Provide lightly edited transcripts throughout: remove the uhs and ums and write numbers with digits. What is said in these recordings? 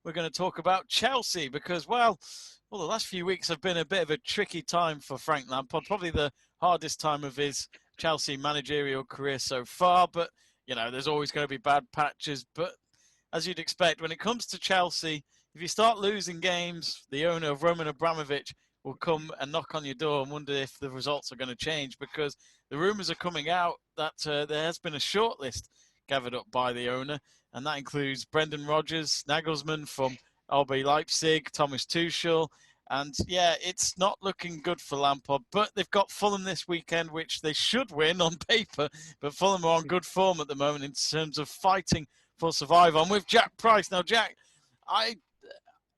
we're going to talk about Chelsea because, well, the last few weeks have been a bit of a tricky time for Frank Lampard, probably the hardest time of his Chelsea managerial career so far. But, there's always going to be bad patches. But as you'd expect, when it comes to Chelsea, if you start losing games, the owner of Roman Abramovich will come and knock on your door and wonder if the results are going to change, because the rumours are coming out that there has been a shortlist gathered up by the owner, and that includes Brendan Rodgers, Nagelsmann from RB Leipzig, Thomas Tuchel, and yeah, it's not looking good for Lampard. But they've got Fulham this weekend, which they should win on paper, but Fulham are on good form at the moment in terms of fighting for survival. I'm with Jack Price. Now, Jack,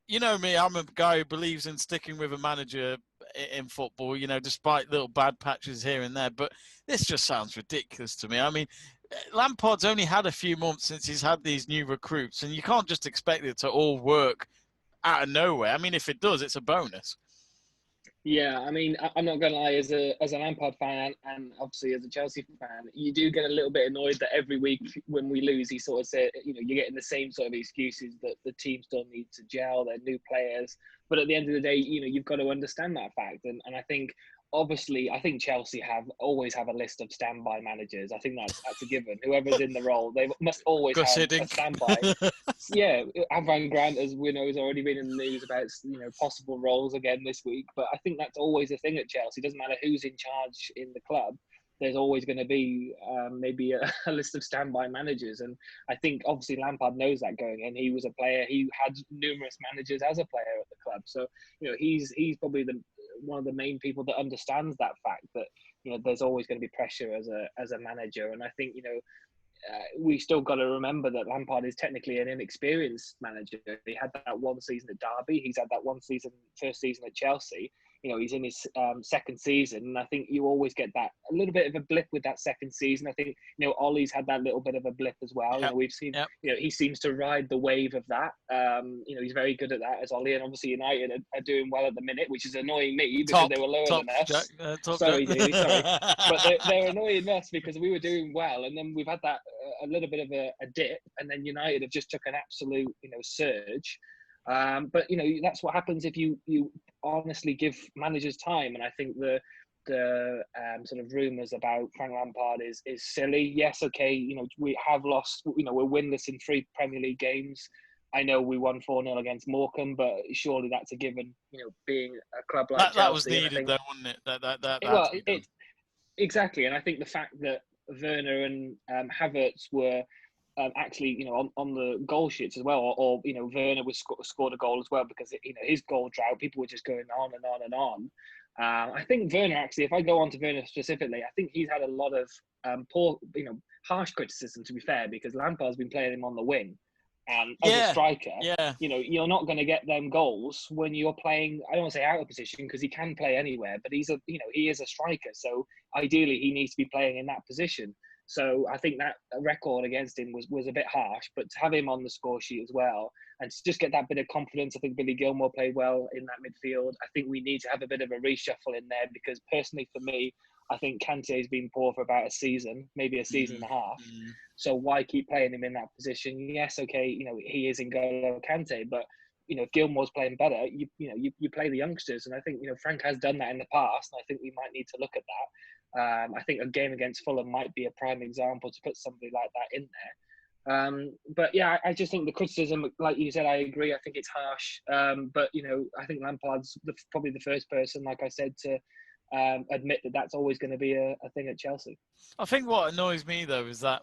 you know me, I'm a guy who believes in sticking with a manager in football, despite little bad patches here and there. But this just sounds ridiculous to me. I mean, Lampard's only had a few months since he's had these new recruits, and you can't just expect it to all work out of nowhere. I mean, if it does, it's a bonus. Yeah, I mean, I'm not going to lie, as a Lampard fan and obviously as a Chelsea fan, you do get a little bit annoyed that every week when we lose, he sort of said, you're getting the same sort of excuses that the team still need to gel, they're new players. But at the end of the day, you've got to understand that fact. And I think, obviously, I think Chelsea always have a list of standby managers. I think that's a given. Whoever's in the role, they must always have a standby. Yeah, Avram Grant, as we know, has already been in the news about possible roles again this week. But I think that's always a thing at Chelsea. It doesn't matter who's in charge in the club. There's always going to be maybe a list of standby managers. And I think obviously Lampard knows that going in. He was a player. He had numerous managers as a player at the club. So, he's probably one of the main people that understands that fact that, there's always going to be pressure as a manager. And I think, we still got to remember that Lampard is technically an inexperienced manager. He had that one season at Derby. He's had that first season at Chelsea. He's in his second season. And I think you always get a little bit of a blip with that second season. I think, Ollie's had that little bit of a blip as well. Yep. We've seen, he seems to ride the wave of that. He's very good at that as Ollie. And obviously United are doing well at the minute, which is annoying me because they were lower than us. Sorry, Davey, sorry. But they're annoying us because we were doing well. And then we've had that a little bit of a dip. And then United have just took an absolute, surge. But that's what happens if you honestly give managers time. And I think the sort of rumours about Frank Lampard is silly. Yes, okay, we have lost. We're winless in 3 Premier League games. I know we won 4-0 against Morecambe, but surely that's a given. Being a club like Chelsea, that was needed, though, wasn't it? Exactly. And I think the fact that Werner and Havertz were actually, on the goal sheets as well, or Werner was scored a goal as well because his goal drought, people were just going on and on and on. I think Werner, actually, if I go on to Werner specifically, I think he's had a lot of poor, harsh criticism, to be fair, because Lampard's been playing him on the wing. And as a striker, you're not going to get them goals when you're playing, I don't want to say out of position because he can play anywhere, but he is a striker. So ideally he needs to be playing in that position. So I think that record against him was a bit harsh, but to have him on the score sheet as well and to just get that bit of confidence, I think Billy Gilmour played well in that midfield. I think we need to have a bit of a reshuffle in there because personally for me, I think Kante's been poor for about a season, maybe a season and a half. So why keep playing him in that position? Yes, okay, he is N'Golo Kante, but if Gilmour's playing better, you play the youngsters, and I think Frank has done that in the past, and I think we might need to look at that. I think a game against Fulham might be a prime example to put somebody like that in there. But yeah, I just think the criticism, like you said, I agree. I think it's harsh, but I think Lampard's probably the first person, like I said, to admit that that's always going to be a thing at Chelsea. I think what annoys me though is that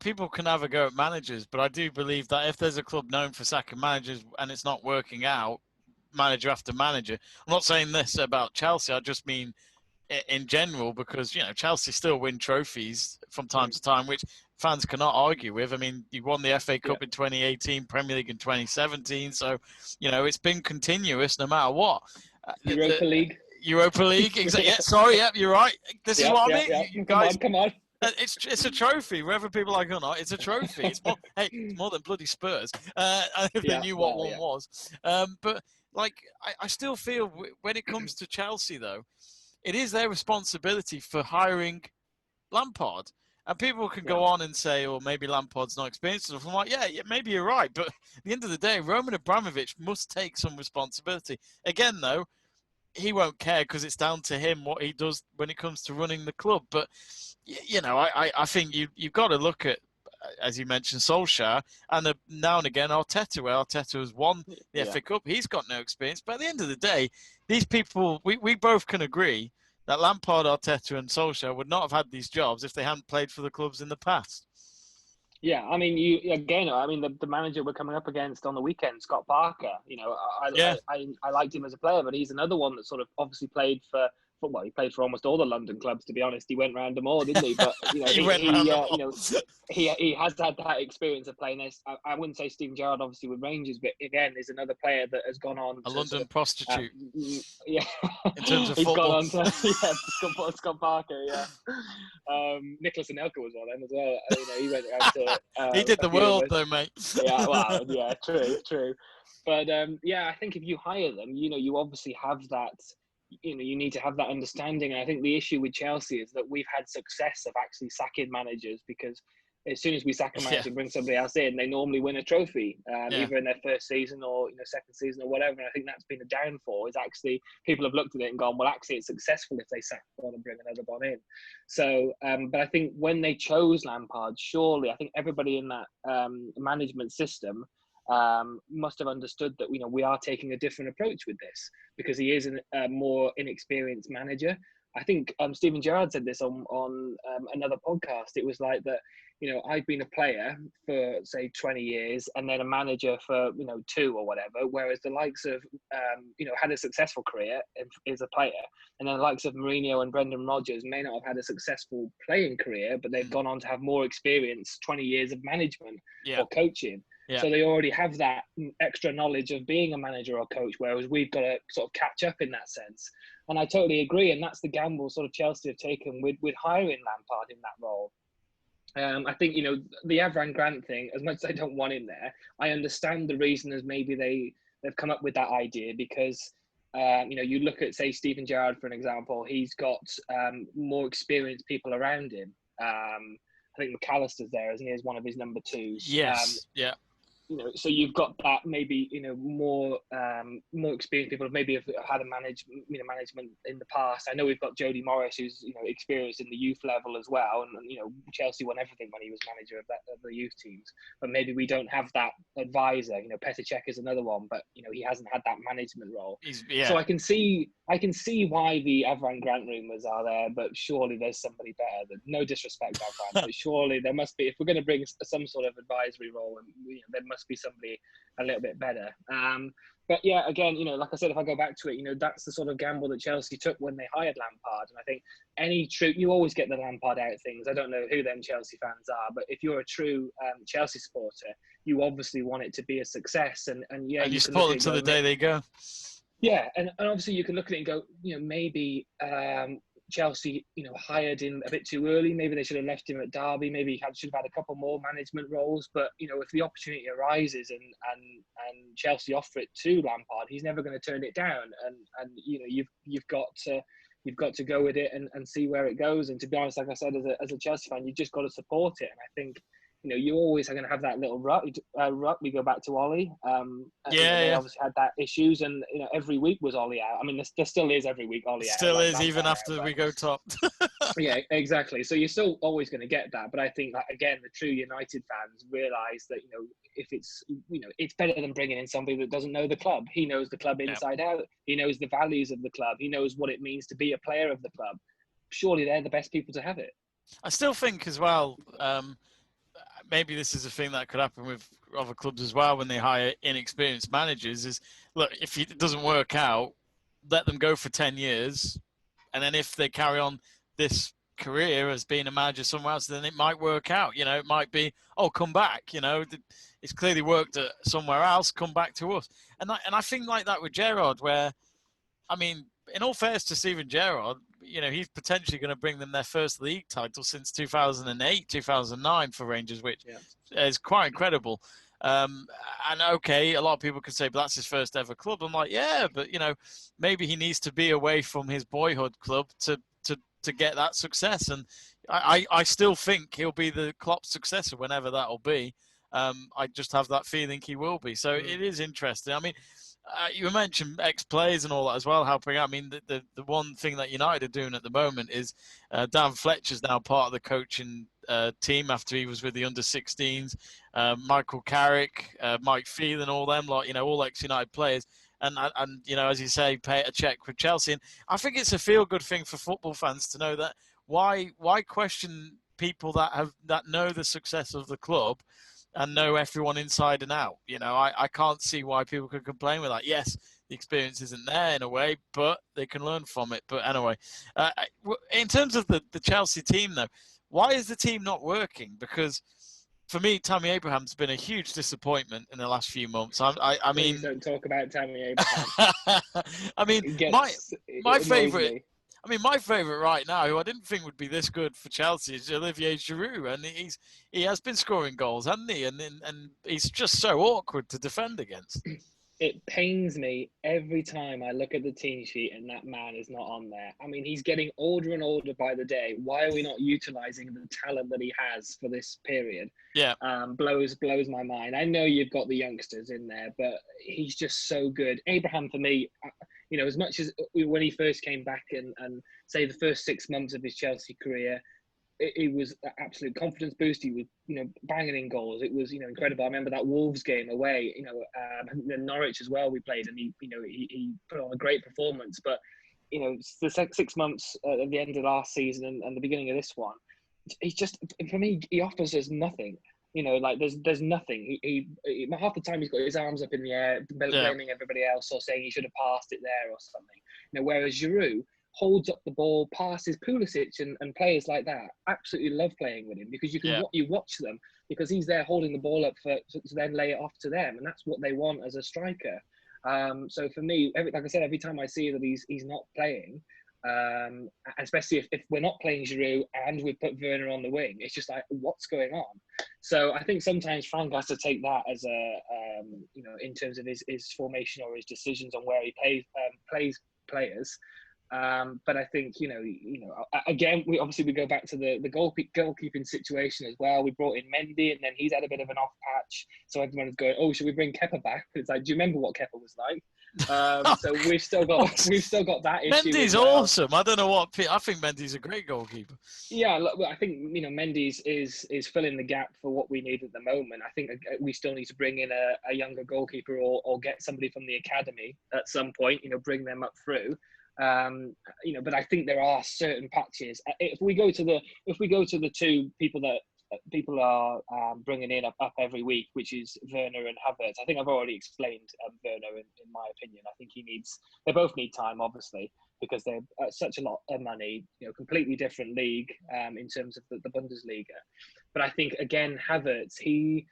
people can have a go at managers, but I do believe that if there's a club known for sacking managers and it's not working out, manager after manager. I'm not saying this about Chelsea. I just mean in general, because Chelsea still win trophies from time to time, which fans cannot argue with. I mean, you won the FA Cup in 2018, Premier League in 2017, so it's been continuous no matter what. Europa League, exactly. Yeah, sorry, you're right. This is what I mean. Yeah. You guys, come on. It's a trophy, whether people like it or not. It's a trophy. It's more than bloody Spurs. If they knew what one was. But I still feel when it comes to Chelsea, though, it is their responsibility for hiring Lampard. And people can go on and say, "Oh, maybe Lampard's not experienced enough." I'm like, yeah, maybe you're right. But at the end of the day, Roman Abramovich must take some responsibility. Again, though, he won't care because it's down to him what he does when it comes to running the club. But, I think you've got to look at, as you mentioned, Solskjaer, and now and again Arteta, where Arteta has won the FA Cup. He's got no experience. But at the end of the day, these people, we both can agree that Lampard, Arteta, and Solskjaer would not have had these jobs if they hadn't played for the clubs in the past. Yeah, I mean, the manager we're coming up against on the weekend, Scott Parker. I liked him as a player, but he's another one that sort of obviously played for. Well, he played for almost all the London clubs. To be honest, he went round them all, didn't he? But he has had that experience of playing this. I wouldn't say Steven Gerrard obviously with Rangers, but again, is another player that has gone on a London prostitute. In terms of he's football. He's gone on to Scott Parker. Yeah, Nicholas Anelka was one of them as well. He went around to. He did the world though, mate. Yeah, well, yeah, true. But I think if you hire them, you obviously have that. You need to have that understanding. And I think the issue with Chelsea is that we've had success of actually sacking managers, because as soon as we sack a manager and bring somebody else in, they normally win a trophy, either in their first season or second season or whatever. And I think that's been a downfall. Is actually people have looked at it and gone, well, actually it's successful if they sack one and bring another one in. So, but I think when they chose Lampard, surely I think everybody in that management system must have understood that we are taking a different approach with this, because he is a more inexperienced manager. I think Steven Gerrard said this on another podcast. It was like that, I've been a player for say 20 years and then a manager for 2 or whatever, whereas the likes of had a successful career as a player, and then the likes of Mourinho and Brendan Rodgers may not have had a successful playing career, but they've gone on to have more experience, 20 years of management or coaching. Yeah. So they already have that extra knowledge of being a manager or coach, whereas we've got to sort of catch up in that sense. And I totally agree. And that's the gamble sort of Chelsea have taken with hiring Lampard in that role. I think, the Avram Grant thing, as much as I don't want him there, I understand the reason as maybe they've come up with that idea because, you look at, say, Steven Gerrard, for an example, he's got more experienced people around him. I think McAllister's there, isn't he, as one of his number 2s? Yes, yeah. So you've got that maybe more experienced people maybe have had a management in the past. I know we've got Jody Morris, who's experienced in the youth level as well, and Chelsea won everything when he was manager of the youth teams. But maybe we don't have that advisor. Petr Cech is another one, but he hasn't had that management role. So I can see why the Avram Grant rumours are there, but surely there's somebody better. No disrespect, Avram, but surely there must be, if we're going to bring some sort of advisory role, and there must be somebody a little bit better. But yeah, again, like I said, if I go back to it, that's the sort of gamble that Chelsea took when they hired Lampard. And I think you always get the Lampard out things. I don't know who them Chelsea fans are, but if you're a true Chelsea supporter, you obviously want it to be a success. And you support them to the day they go. Yeah, and obviously you can look at it and go, maybe Chelsea, hired him a bit too early. Maybe they should have left him at Derby. Maybe he should have had a couple more management roles. But if the opportunity arises and Chelsea offer it to Lampard, he's never going to turn it down. And you've got to go with it and see where it goes. And to be honest, like I said, as a Chelsea fan, you just got to support it. And I think you always are going to have that little rut. We go back to Ollie. They obviously had that issues, and every week was Ollie out. I mean, there still is every week Ollie out. Still is, even after we go top. Yeah, exactly. So you're still always going to get that. But I think that, again, the true United fans realise that if it's it's better than bringing in somebody that doesn't know the club. He knows the club inside out. He knows the values of the club. He knows what it means to be a player of the club. Surely they're the best people to have it. I still think as well. Maybe this is a thing that could happen with other clubs as well when they hire inexperienced managers is, look, if it doesn't work out, let them go for 10 years. And then if they carry on this career as being a manager somewhere else, then it might work out. It might be, come back. It's clearly worked at somewhere else, come back to us. And I think like that with Gerrard, where, I mean, in all fairness to Steven Gerrard, he's potentially going to bring them their first league title since 2008, 2009 for Rangers, which is quite incredible. And okay, a lot of people could say, but that's his first ever club. I'm like, yeah, but maybe he needs to be away from his boyhood club to get that success. And I still think he'll be the Klopp successor whenever that'll be. I just have that feeling he will be. So it is interesting. I mean, you mentioned ex-players and all that as well helping out. I mean, the one thing that United are doing at the moment is Dan Fletcher's now part of the coaching team after he was with the under-16s. Michael Carrick, Mike Phelan, all them, like, all ex-United players. And as you say, pay a check for Chelsea. And I think it's a feel-good thing for football fans to know that why question people that know the success of the club and know everyone inside and out. I can't see why people could complain with that. Yes, the experience isn't there in a way, but they can learn from it. But anyway, in terms of the Chelsea team, though, why is the team not working? Because for me, Tammy Abraham's been a huge disappointment in the last few months. I mean, please don't talk about Tammy Abraham. I mean, my favourite. I mean, my favourite right now, who I didn't think would be this good for Chelsea, is Olivier Giroud, and he has been scoring goals, hasn't he? And he's just so awkward to defend against. It pains me every time I look at the team sheet and that man is not on there. I mean, he's getting older and older by the day. Why are we not utilising the talent that he has for this period? Yeah. Blows my mind. I know you've got the youngsters in there, but he's just so good. Abraham, for me, as much as when he first came back and say the first 6 months of his Chelsea career, it was an absolute confidence boost. He was, banging in goals. It was, incredible. I remember that Wolves game away, Norwich as well we played, and he put on a great performance. But, the 6 months at the end of last season and the beginning of this one, he's just, for me, he offers us nothing. There's nothing. He half the time he's got his arms up in the air, blaming everybody else or saying he should have passed it there or something. Whereas Giroud holds up the ball, passes Pulisic and players like that. Absolutely love playing with him because you watch them because he's there holding the ball up to then lay it off to them, and that's what they want as a striker. So for me, like I said, every time I see that he's not playing, especially if we're not playing Giroud and we put Werner on the wing, it's just like, what's going on? So I think sometimes Frank has to take that as in terms of his formation or his decisions on where he plays players. But I think, again, we go back to the goalkeeping situation as well. We brought in Mendy and then he's had a bit of an off patch. So everyone's going, oh, should we bring Kepa back? It's like, do you remember what Kepa was like? So we've still got that issue. Mendy's awesome. I don't know I think Mendy's a great goalkeeper. Yeah, look, I think, Mendy's is filling the gap for what we need at the moment. I think we still need to bring in a younger goalkeeper or get somebody from the academy at some point, bring them up through. But I think there are certain patches. If we go to the two people that people are bringing in up every week, which is Werner and Havertz, I think I've already explained Werner in my opinion. I think they both need time, obviously, because they're such a lot of money, completely different league in terms of the Bundesliga. But I think again, Havertz, he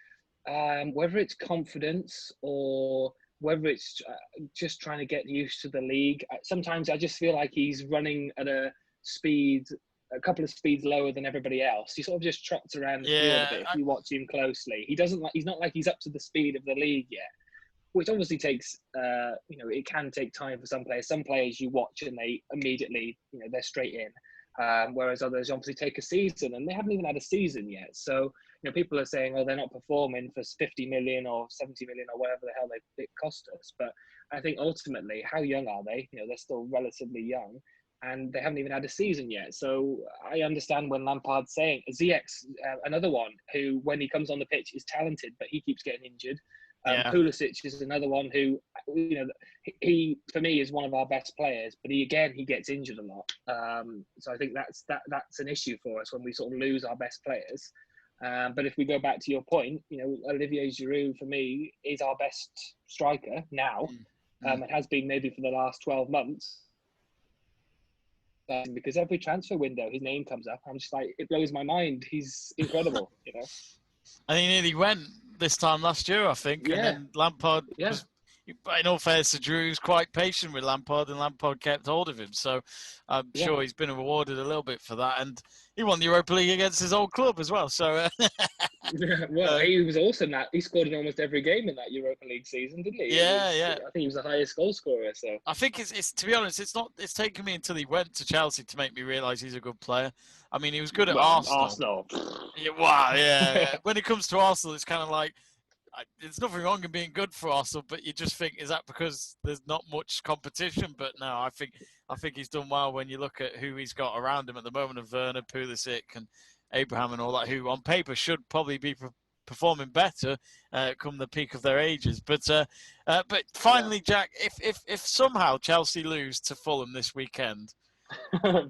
whether it's confidence or whether it's just trying to get used to the league. Sometimes I just feel like he's running at a couple of speeds lower than everybody else. He sort of just trots around the field a bit if you watch him closely. He's not like he's up to the speed of the league yet, which obviously takes, it can take time for some players. Some players you watch and they immediately, they're straight in. Whereas others obviously take a season and they haven't even had a season yet. So, people are saying, oh, they're not performing for 50 million or 70 million or whatever the hell it cost us. But I think ultimately, how young are they? They're still relatively young and they haven't even had a season yet. So I understand when Lampard's saying, ZX, another one who, when he comes on the pitch, is talented, but he keeps getting injured. Pulisic is another one who, he for me is one of our best players, but he gets injured a lot. So I think that's an issue for us when we sort of lose our best players. But if we go back to your point, Olivier Giroud for me is our best striker now. It has been maybe for the last 12 months. Because every transfer window, his name comes up. I'm just like, it blows my mind. He's incredible, And he nearly went this time last year, I think. Yeah. And then Lampard but in all fairness to Drew, he was quite patient with Lampard, and Lampard kept hold of him. So I'm sure he's been rewarded a little bit for that. And he won the Europa League against his old club as well. So well, he was awesome. That he scored in almost every game in that Europa League season, didn't he? Yeah. I think he was the highest goal scorer. So I think it's to be honest, it's taken me until he went to Chelsea to make me realise he's a good player. I mean, he was good at Arsenal. Yeah, wow, yeah. When it comes to Arsenal, it's kind of like there's nothing wrong in being good for Arsenal, but you just think, is that because there's not much competition? But no, I think he's done well when you look at who he's got around him at the moment, of Werner, Pulisic, and Abraham, and all that, who on paper should probably be performing better come the peak of their ages. But finally, Jack, if somehow Chelsea lose to Fulham this weekend,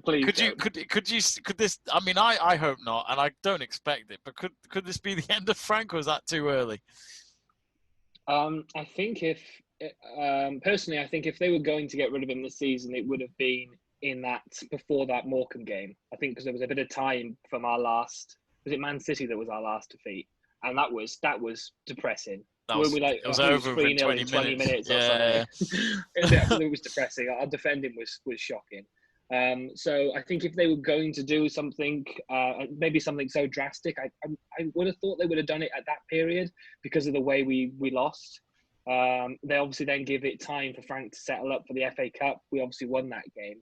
please could this? I mean, I hope not, and I don't expect it. But could this be the end of Frank, or is that too early? I think personally, I think if they were going to get rid of him this season, it would have been before that Morecambe game. I think because there was a bit of time from our last. Was it Man City that was our last defeat? And that was depressing. It was over 3-0 in 20 minutes. Yeah. It was depressing. Our defending was shocking. So I think if they were going to do something, maybe something so drastic, I would have thought they would have done it at that period because of the way we lost. They obviously then give it time for Frank to settle up for the FA Cup. We obviously won that game.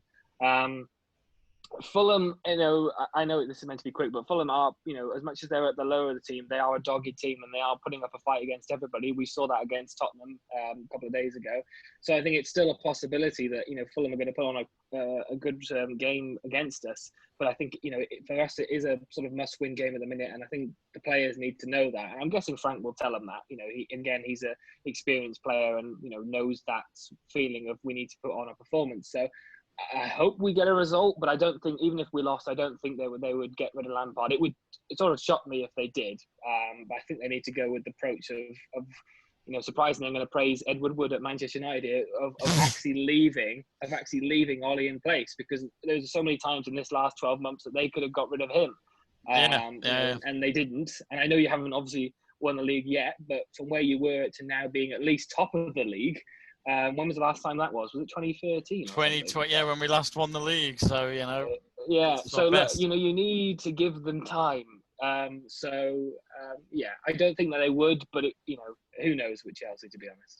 Fulham, I know this is meant to be quick, but Fulham are, as much as they're at the lower of the team, they are a dogged team and they are putting up a fight against everybody. We saw that against Tottenham a couple of days ago. So I think it's still a possibility that, Fulham are going to put on a good game against us. But I think, for us, it is a sort of must-win game at the minute. And I think the players need to know that. And I'm guessing Frank will tell them that. He's an experienced player and, knows that feeling of we need to put on a performance. So I hope we get a result, but I don't think, even if we lost, I don't think they would get rid of Lampard. It sort of shocked me if they did. But I think they need to go with the approach of surprisingly, I'm going to praise Ed Woodward at Manchester United of actually leaving Ollie in place, because there's so many times in this last 12 months that they could have got rid of him. And they didn't. And I know you haven't obviously won the league yet, but from where you were to now being at least top of the league, when was the last time that was? Was it 2013? 2020, yeah, when we last won the league. So, Yeah, so look, you need to give them time. I don't think that they would, but, who knows with Chelsea, to be honest.